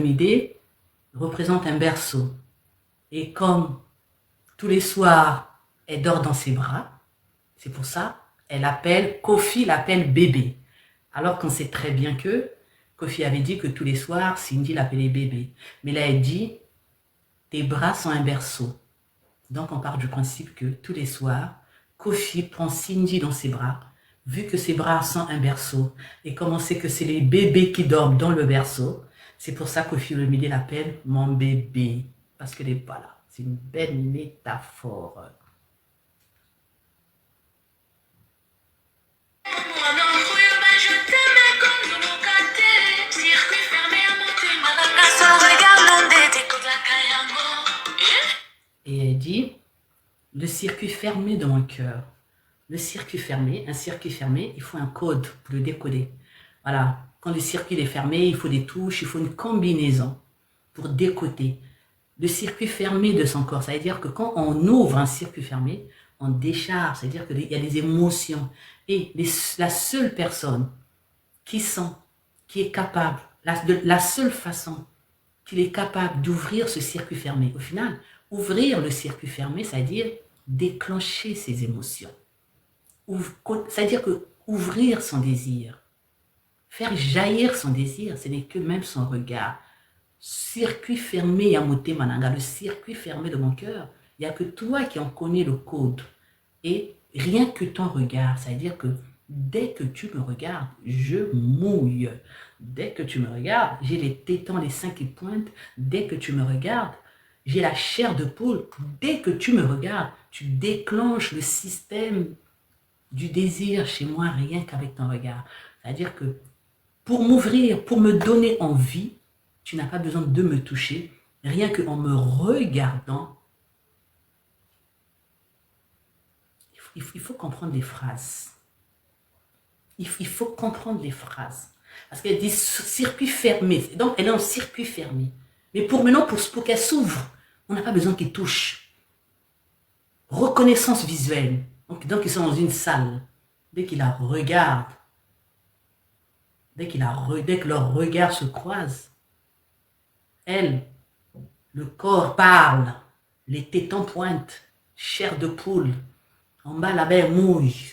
Pyramidée représente un berceau. Et comme tous les soirs, elle dort dans ses bras, c'est pour ça, Kofi l'appelle bébé. Alors qu'on sait très bien que Kofi avait dit que tous les soirs, Cindy l'appelait bébé. Mais là, elle dit, tes bras sont un berceau. Donc, on part du principe que tous les soirs, Kofi prend Cindy dans ses bras, vu que ses bras sont un berceau, et comme on sait que c'est les bébés qui dorment dans le berceau, c'est pour ça que Kofi Olomide l'appelle mon bébé, parce qu'elle n'est pas là. C'est une belle métaphore. Et elle dit, le circuit fermé de mon cœur. Le circuit fermé, un circuit fermé, il faut un code pour le décoder. Voilà, quand le circuit est fermé, il faut des touches, il faut une combinaison pour décoder. Le circuit fermé de son corps, ça veut dire que quand on ouvre un circuit fermé, on décharge, c'est-à-dire qu'il y a des émotions. Et la seule personne qui sent, qui est capable, la seule façon qu'il est capable d'ouvrir ce circuit fermé, au final, ouvrir le circuit fermé, c'est-à-dire déclencher ses émotions. C'est-à-dire que ouvrir son désir, faire jaillir son désir, ce n'est que même son regard. Circuit fermé, Yamote Mananga, le circuit fermé de mon cœur, il n'y a que toi qui en connais le code. Et rien que ton regard, c'est-à-dire que dès que tu me regardes, je mouille. Dès que tu me regardes, j'ai les tétons, les seins qui pointent. Dès que tu me regardes, j'ai la chair de poule. Dès que tu me regardes, tu déclenches le système du désir chez moi, rien qu'avec ton regard. C'est-à-dire que pour m'ouvrir, pour me donner envie, tu n'as pas besoin de me toucher. Rien qu'en me regardant, il faut comprendre les phrases. Il faut comprendre les phrases. Parce qu'elle dit circuit fermé. Donc, elle est en circuit fermé. Mais pour maintenant, pour qu'elle s'ouvre, on n'a pas besoin qu'elle touche. Reconnaissance visuelle. Donc, ils sont dans une salle. Dès qu'ils la regardent, dès que leurs regards se croisent, elle, le corps parle, les tétons pointent, chair de poule, en bas la baie mouille.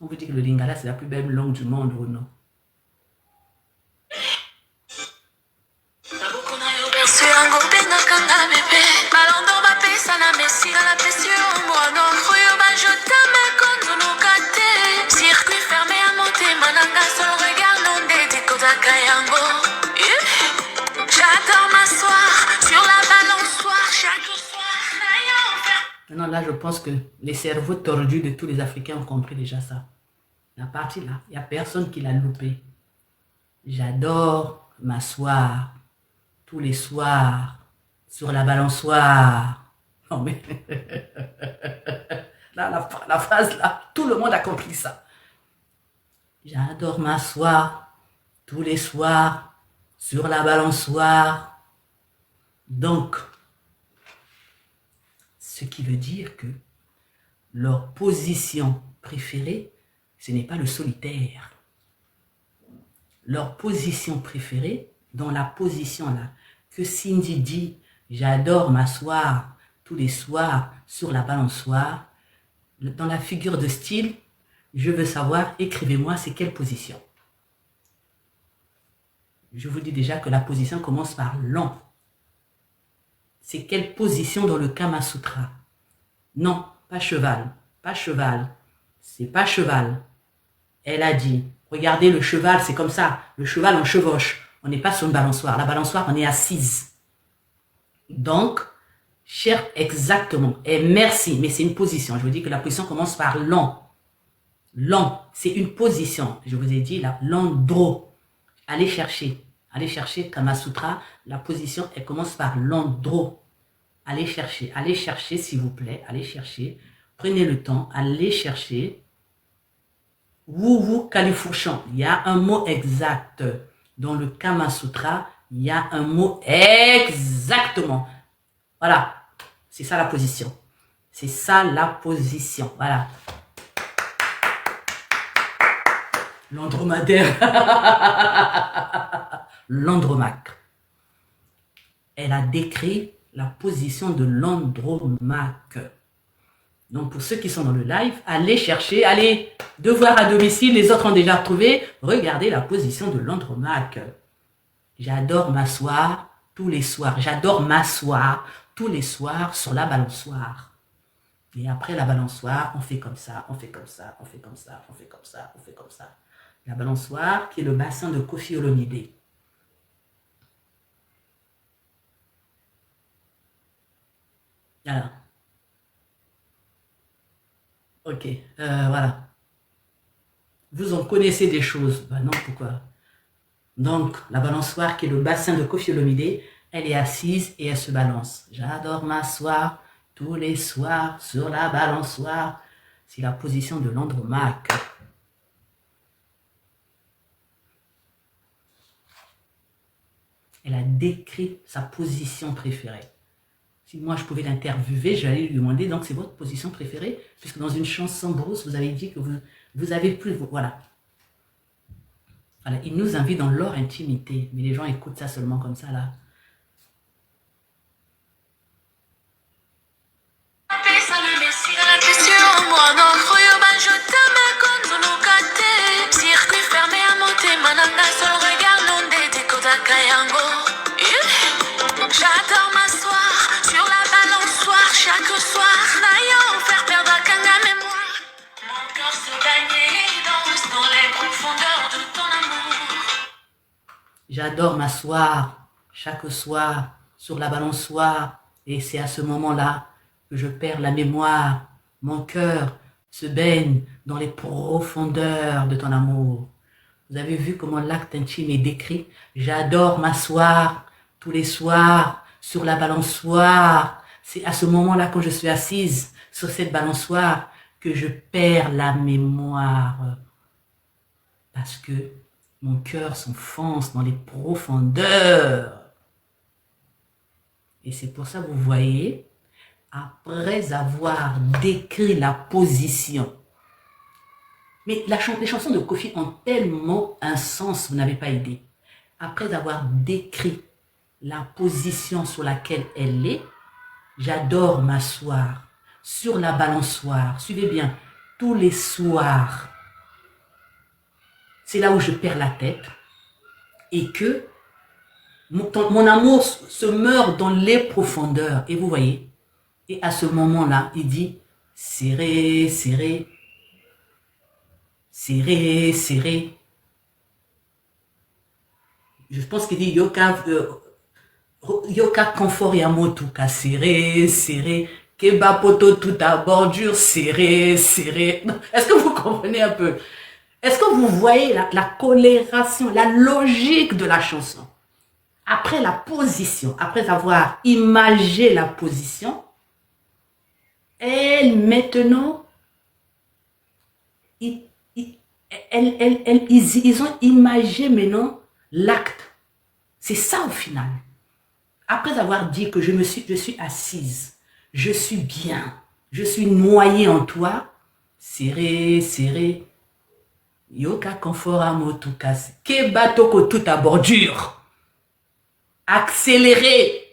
On vous dit que le lingala c'est la plus belle langue du monde ou non? Circuit fermé à monter, mananga seul regard non dédicodaca yango. J'adore m'asseoir sur la balançoire chaque soir. Maintenant là je pense que les cerveaux tordus de tous les Africains ont compris déjà ça. La partie là, il n'y a personne qui l'a loupé. J'adore m'asseoir tous les soirs sur la balançoire. Non mais là, la phrase là, tout le monde a compris ça. J'adore m'asseoir tous les soirs sur la balançoire. Donc, ce qui veut dire que leur position préférée, ce n'est pas le solitaire. Leur position préférée, dans la position là, que Cindy dit, j'adore m'asseoir tous les soirs sur la balançoire, dans la figure de style, je veux savoir, écrivez-moi, c'est quelle position. Je vous dis déjà que la position commence par long. C'est quelle position dans le Kama Sutra? Non, pas cheval, pas cheval, c'est pas cheval. Elle a dit, regardez le cheval, c'est comme ça, le cheval on chevauche, on n'est pas sur une balançoire, la balançoire on est assise. Donc, cher exactement, et merci, mais c'est une position, je vous dis que la position commence par long. Long, c'est une position, je vous ai dit là, l'endro. Allez chercher Kama Sutra, la position, elle commence par l'endro. Allez chercher s'il vous plaît, allez chercher, prenez le temps, allez chercher. Wouhou califourchon, il y a un mot exact. Dans le Kama Sutra, il y a un mot exactement. Voilà, c'est ça la position. C'est ça la position, voilà. L'andromadaire. L'andromaque. Elle a décrit la position de l'andromaque. Donc, pour ceux qui sont dans le live, allez chercher, allez, devoir à domicile, les autres ont déjà retrouvé. Regardez la position de l'andromaque. J'adore m'asseoir tous les soirs. J'adore m'asseoir tous les soirs sur la balançoire. Et après la balançoire, on fait comme ça, on fait comme ça, on fait comme ça, on fait comme ça, on fait comme ça. La balançoire qui est le bassin de Koffi Olomide. Alors, ok, voilà. Vous en connaissez des choses. Ben non, pourquoi? Donc, la balançoire qui est le bassin de Koffi Olomide, elle est assise et elle se balance. J'adore m'asseoir tous les soirs sur la balançoire. C'est la position de l'andromaque. Elle a décrit sa position préférée. Si moi je pouvais l'interviewer, j'allais lui demander, donc c'est votre position préférée, puisque dans une chanson Bruce, vous avez dit que vous avez plus, voilà. Voilà, il nous invite dans leur intimité, mais les gens écoutent ça seulement comme ça là. J'adore m'asseoir sur la balançoire chaque soir, n'ayant faire perdre à la mémoire. Mon cœur se baigne et danse dans les profondeurs de ton amour. J'adore m'asseoir chaque soir sur la balançoire et c'est à ce moment-là que je perds la mémoire. Mon cœur se baigne dans les profondeurs de ton amour. Vous avez vu comment l'acte intime est décrit? J'adore m'asseoir tous les soirs sur la balançoire. C'est à ce moment-là, quand je suis assise sur cette balançoire, que je perds la mémoire. Parce que mon cœur s'enfonce dans les profondeurs. Et c'est pour ça que vous voyez, après avoir décrit la position, mais les chansons de Koffi ont tellement un sens, vous n'avez pas idée. Après avoir décrit la position sur laquelle elle est, j'adore m'asseoir sur la balançoire. Suivez bien, tous les soirs, c'est là où je perds la tête et que mon amour se meurt dans les profondeurs. Et vous voyez, et à ce moment-là, il dit, serré, serré, serré, serré. Je pense qu'il dit yoka confort yamotuka, serré, serré, keba poto tout à bordure, serré, serré. Est-ce que vous comprenez un peu? Est-ce que vous voyez la colération, la logique de la chanson? Après la position, après avoir imagé la position, elle maintenant, ils ont imagé maintenant l'acte. C'est ça au final. Après avoir dit que je suis assise, je suis bien, je suis noyée en toi, serré, serré, yoka confort amotukas, keba toko tout à bordure, accéléré.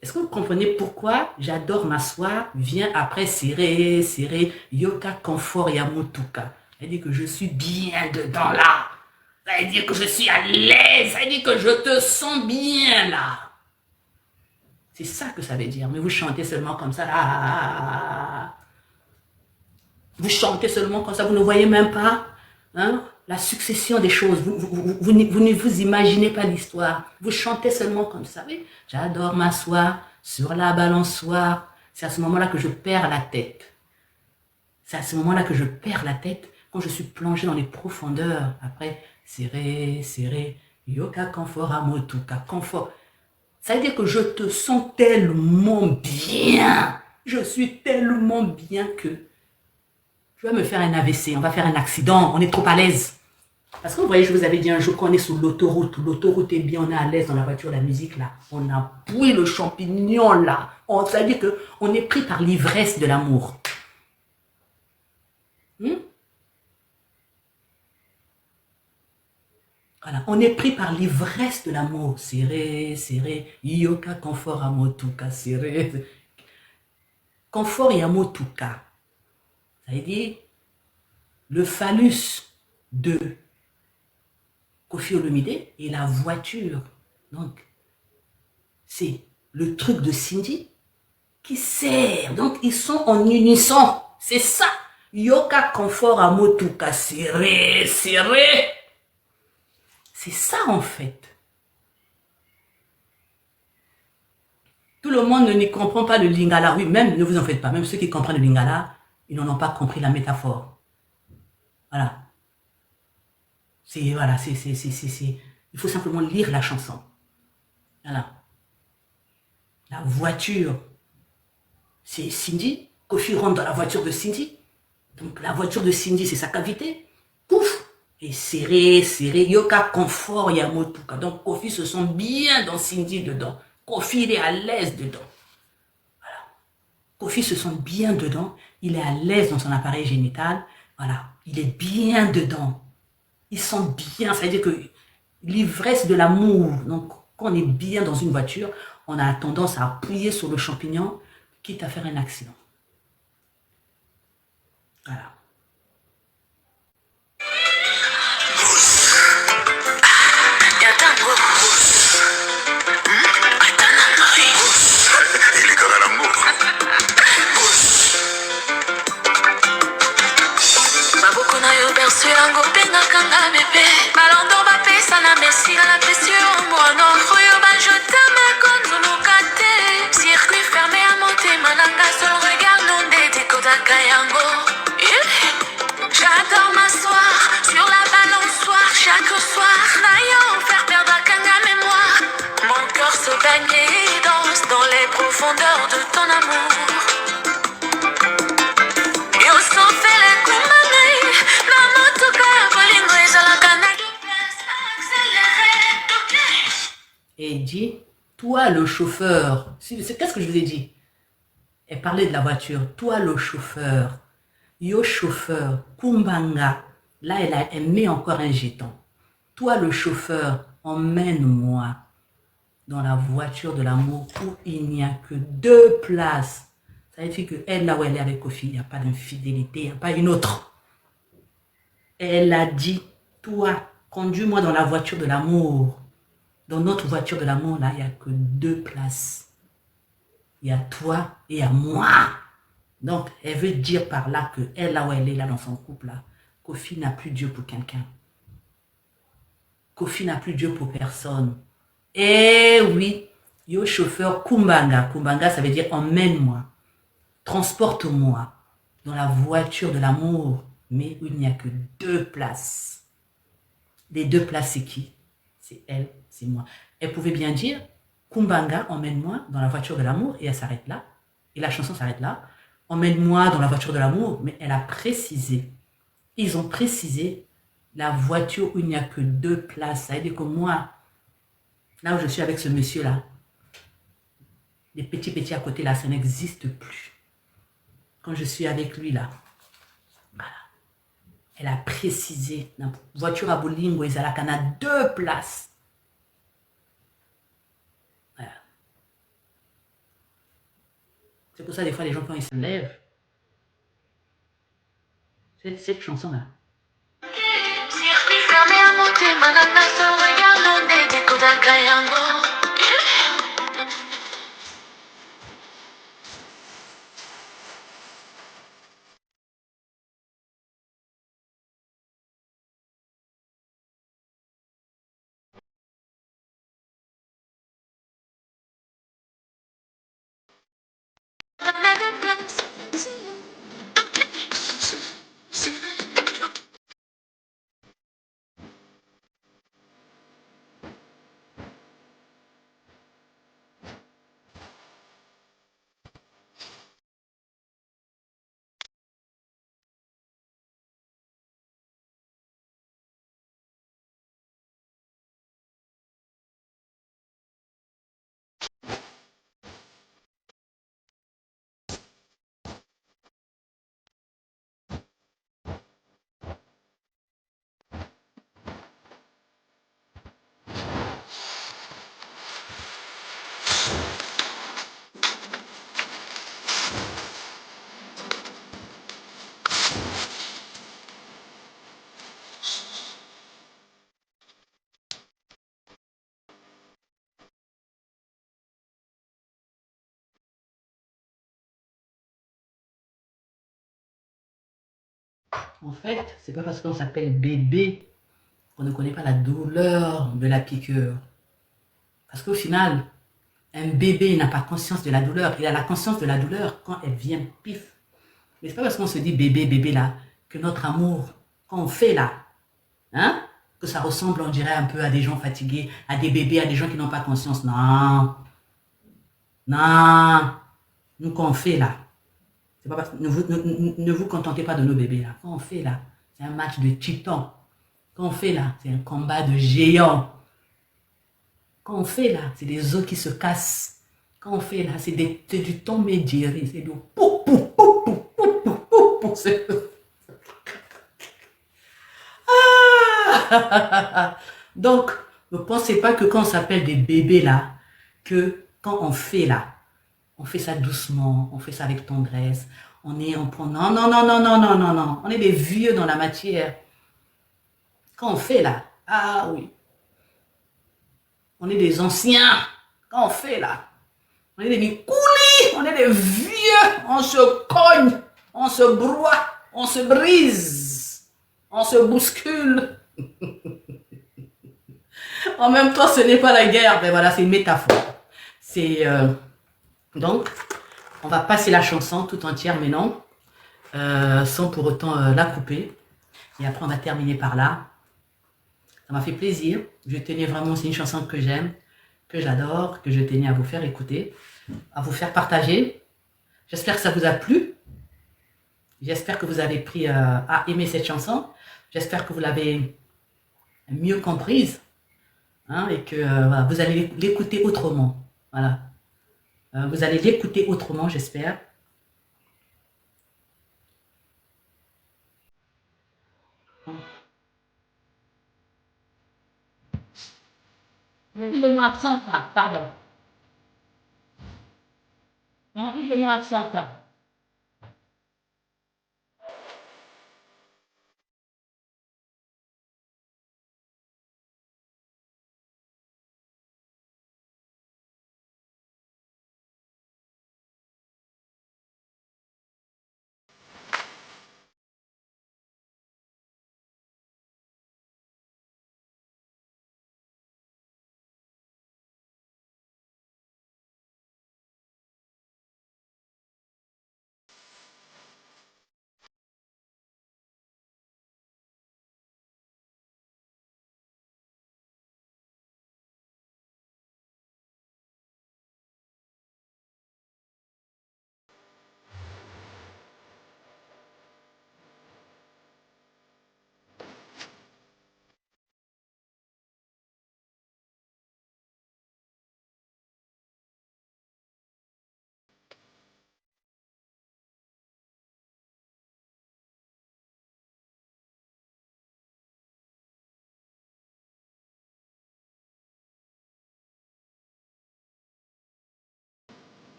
Est-ce que vous comprenez pourquoi j'adore m'asseoir vient après serré, serré, yoka confort yamutuka. Ça veut dire que je suis bien dedans là. Ça veut dire que je suis à l'aise. Ça veut dire que je te sens bien là. C'est ça que ça veut dire. Mais vous chantez seulement comme ça là. Vous chantez seulement comme ça. Vous ne voyez même pas hein, la succession des choses. Vous ne vous imaginez pas l'histoire. Vous chantez seulement comme ça. Oui? J'adore m'asseoir sur la balançoire. C'est à ce moment-là que je perds la tête. C'est à ce moment-là que je perds la tête quand je suis plongé dans les profondeurs. Après, serré, serré, yoka confort amotuka, confort. Ça veut dire que je te sens tellement bien. Je suis tellement bien que je vais me faire un AVC, on va faire un accident, on est trop à l'aise. Parce que vous voyez, je vous avais dit un jour qu'on est sur l'autoroute. L'autoroute est bien, on est à l'aise dans la voiture, la musique là. On a bouilli le champignon là. Ça veut dire qu'on est pris par l'ivresse de l'amour. Voilà, on est pris par l'ivresse de l'amour. Serré, serré, yoka, confort, amotuka, serré. Confort et amotuka. Ça veut dire le phallus de Koffi Olomide et la voiture. Donc, c'est le truc de Cindy qui sert. Donc, ils sont en unisson. C'est ça. Yoka, confort, amotuka, serré, serré. C'est ça, en fait. Tout le monde ne comprend pas le lingala. Oui, même, ne vous en faites pas. Même ceux qui comprennent le lingala, ils n'en ont pas compris la métaphore. Voilà. Voilà, il faut simplement lire la chanson. Voilà. La voiture, c'est Cindy. Koffi rentre dans la voiture de Cindy. Donc, la voiture de Cindy, c'est sa cavité. Pouf! Et serré, serré. Yoka, confort, yamotuka. Donc, Koffi se sent bien dans Cindy dedans. Koffi, il est à l'aise dedans. Voilà. Koffi se sent bien dedans. Il est à l'aise dans son appareil génital. Voilà. Il est bien dedans. Il sent bien. Ça veut dire que l'ivresse de l'amour. Donc, quand on est bien dans une voiture, on a tendance à appuyer sur le champignon, quitte à faire un accident. Voilà. yango bengakanga bebe balondo bapesa na mesira na pesi yo mwana oyo bajotama konzuluka te circuit fermé ya motema nanga sol regard nonde dekodaka yango j'adore m'asseoir sur la balançoire chaque soir nayo faire perdre kanga mémoire mon cœur se baigne et danse dans les profondeurs de ton amour. Et il dit, toi le chauffeur, qu'est-ce que je vous ai dit? Elle parlait de la voiture, toi le chauffeur, yo chauffeur, kumbanga, là elle met encore un jeton. Toi le chauffeur, emmène-moi dans la voiture de l'amour où il n'y a que 2 places. Ça veut dire que elle, là où elle est avec Koffi, il n'y a pas d'infidélité, il n'y a pas une autre. Elle a dit, toi, conduis-moi dans la voiture de l'amour. Dans notre voiture de l'amour, là, il n'y a que 2 places. Il y a toi et il y a moi. Donc, elle veut dire par là que elle, là où elle est, là, dans son couple, là, Koffi n'a plus Dieu pour quelqu'un. Koffi n'a plus Dieu pour personne. Eh oui, yo chauffeur Kumbanga. Kumbanga, ça veut dire emmène-moi, transporte-moi dans la voiture de l'amour, mais où il n'y a que 2 places. Les 2 places, c'est qui? C'est elle, c'est moi. Elle pouvait bien dire, Kumbanga, emmène-moi dans la voiture de l'amour, et elle s'arrête là. Et la chanson s'arrête là. Emmène-moi dans la voiture de l'amour, mais elle a précisé. Ils ont précisé la voiture où il n'y a que 2 places. Ça veut dire que moi, là où je suis avec ce monsieur-là, les petits à côté là, ça n'existe plus. Quand je suis avec lui là, voilà. Elle a précisé, la voiture à Bolingo, il y a 2 places. Voilà. C'est pour ça, des fois, les gens, quand ils se lèvent, cette chanson-là. Circuit fermé à monter, manana, se regarde, des kodaka yango. En fait, c'est pas parce qu'on s'appelle bébé qu'on ne connaît pas la douleur de la piqûre. Parce qu'au final, un bébé n'a pas conscience de la douleur. Il a la conscience de la douleur quand elle vient pif. Mais c'est pas parce qu'on se dit bébé, bébé là, que notre amour, quand on fait là, hein, que ça ressemble, on dirait, un peu à des gens fatigués, à des bébés, à des gens qui n'ont pas conscience. Non, non, nous quand on fait là, c'est pas parce, ne vous contentez pas de nos bébés là. Quand on fait là, c'est un match de titans. Quand on fait là, c'est un combat de géants. Quand on fait là, c'est des os qui se cassent. Quand on fait là, c'est du ton médiéri, c'est du pou pou pou pou pou pou pou pou. Donc, ne pensez pas que quand on s'appelle des bébés là, que quand on fait là, on fait ça doucement, on fait ça avec tendresse, on prend, non, non, non, non, non, non, non, non, on est des vieux dans la matière. Quand on fait là, ah oui, on est des anciens. Quand on fait là, on est des micoulis, on est des vieux, on se cogne, on se broie, on se brise, on se bouscule. En même temps, ce n'est pas la guerre, mais voilà, c'est une métaphore. C'est donc, on va passer la chanson tout entière, mais non, sans pour autant la couper. Et après, on va terminer par là. Ça m'a fait plaisir. Je tenais vraiment, c'est une chanson que j'aime, que j'adore, que je tenais à vous faire écouter, à vous faire partager. J'espère que ça vous a plu. J'espère que vous avez pris à aimer cette chanson. J'espère que vous l'avez mieux comprise, hein, et que voilà, vous allez l'écouter autrement. Voilà. Vous allez l'écouter autrement, j'espère. Le mot absent, pardon. Le mot absent.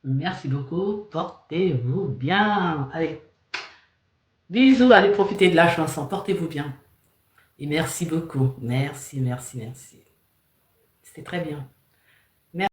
Merci beaucoup. Portez-vous bien. Allez, bisous. Allez profiter de la chanson. Portez-vous bien. Et merci beaucoup. Merci, merci, merci. C'était très bien. Merci.